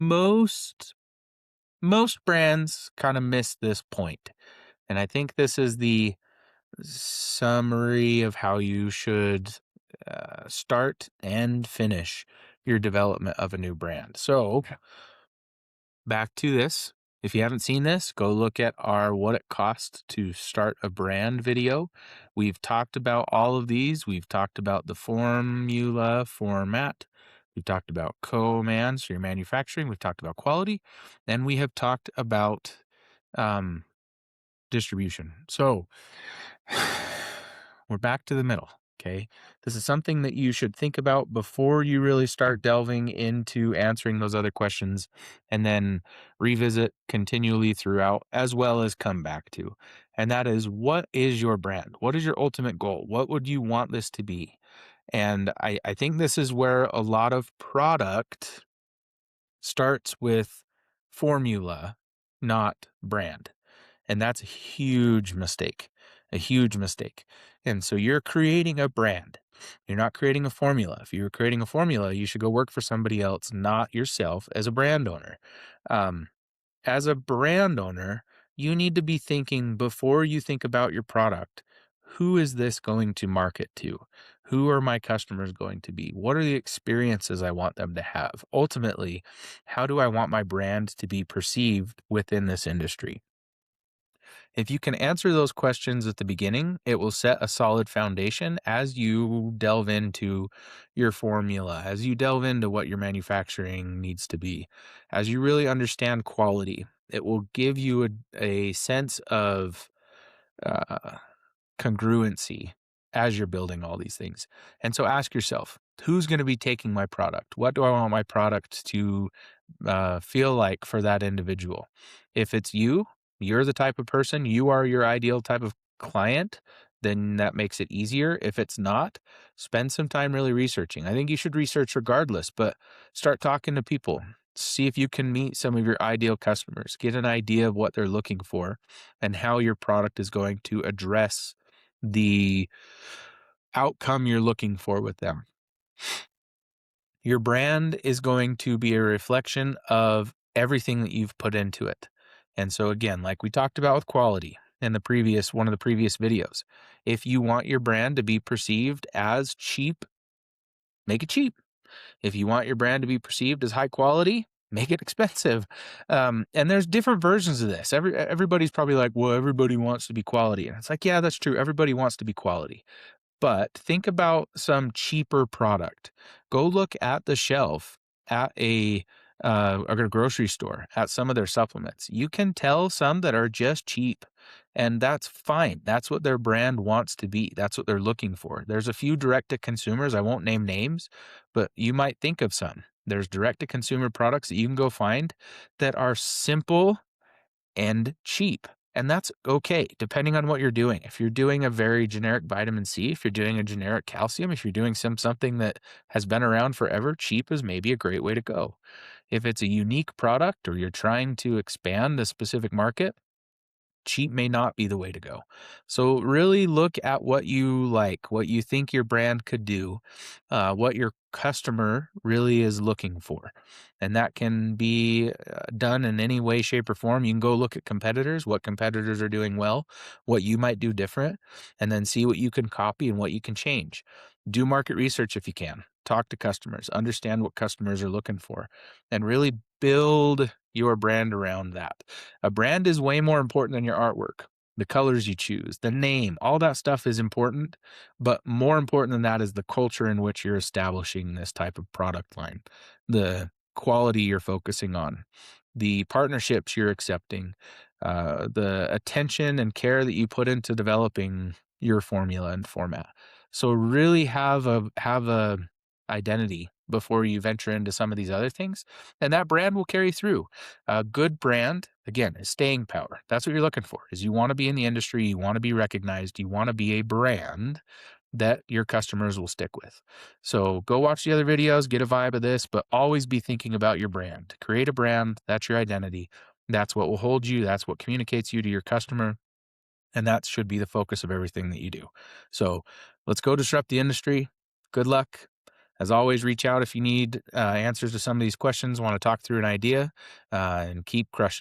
most most brands kind of miss this point, and I think this is the summary of how you should start and finish your development of a new brand. So, back to this. If you haven't seen this, go look at our What It Costs to Start a Brand video. We've talked about all of these. We've talked about the formula format. We've talked about Co-Man, so your manufacturing. We've talked about quality. And we have talked about um, distribution. So, we're back to the middle. Okay. This is something that you should think about before you really start delving into answering those other questions and then revisit continually throughout, as well as come back to. And that is, what is your brand? What is your ultimate goal? What would you want this to be? And I think this is where a lot of product starts with formula, not brand. And that's a huge mistake, a huge mistake. And so you're creating a brand. You're not creating a formula. If you were creating a formula, you should go work for somebody else, not yourself as a brand owner. Um, as a brand owner, you need to be thinking before you think about your product, who is this going to market to? Who are my customers going to be? What are the experiences I want them to have? Ultimately, how do I want my brand to be perceived within this industry? If you can answer those questions at the beginning, it will set a solid foundation as you delve into your formula, as you delve into what your manufacturing needs to be, as you really understand quality. It will give you a sense of uh, congruency as you're building all these things. And so ask yourself, who's going to be taking my product? What do I want my product to feel like for that individual? If it's you, you're the type of person, you are your ideal type of client, then that makes it easier. If it's not, spend some time really researching. I think you should research regardless, but start talking to people. See if you can meet some of your ideal customers, get an idea of what they're looking for and how your product is going to address the outcome you're looking for with them. Your brand is going to be a reflection of everything that you've put into it. And so again, like we talked about with quality in the previous one of the previous videos, if you want your brand to be perceived as cheap, make it cheap. If you want your brand to be perceived as high quality, make it expensive. And there's different versions of this. Everybody's probably like, well, everybody wants to be quality. And it's like, yeah, that's true. Everybody wants to be quality. But think about some cheaper product. Go look at the shelf at a grocery store at some of their supplements. You can tell some that are just cheap, and that's fine. That's what their brand wants to be. That's what they're looking for. There's a few direct to consumers. I won't name names, but you might think of some. There's direct to consumer products that you can go find that are simple and cheap. And that's okay, depending on what you're doing. If you're doing a very generic vitamin C, if you're doing a generic calcium, if you're doing something that has been around forever, cheap is maybe a great way to go. If it's a unique product or you're trying to expand a specific market, cheap may not be the way to go. So really look at what you like, what you think your brand could do, what your customer really is looking for. And that can be done in any way, shape, or form. You can go look at competitors, what competitors are doing well, what you might do different, and then see what you can copy and what you can change. Do market research if you can. Talk to customers, understand what customers are looking for, and really build your brand around that. A brand is way more important than your artwork. The colors you choose, the name, all that stuff is important, but more important than that is the culture in which you're establishing this type of product line, the quality you're focusing on, the partnerships you're accepting, the attention and care that you put into developing your formula and format. So really have a identity before you venture into some of these other things, and that brand will carry through. A good brand, again, is staying power. That's what you're looking for. Is you want to be in the industry, you want to be recognized, you want to be a brand that your customers will stick with. So go watch the other videos, get a vibe of this, but always be thinking about your brand. Create a brand, that's your identity. That's what will hold you, that's what communicates you to your customer, and that should be the focus of everything that you do. So let's go disrupt the industry. Good luck. As always, reach out if you need answers to some of these questions, want to talk through an idea, and keep crushing it.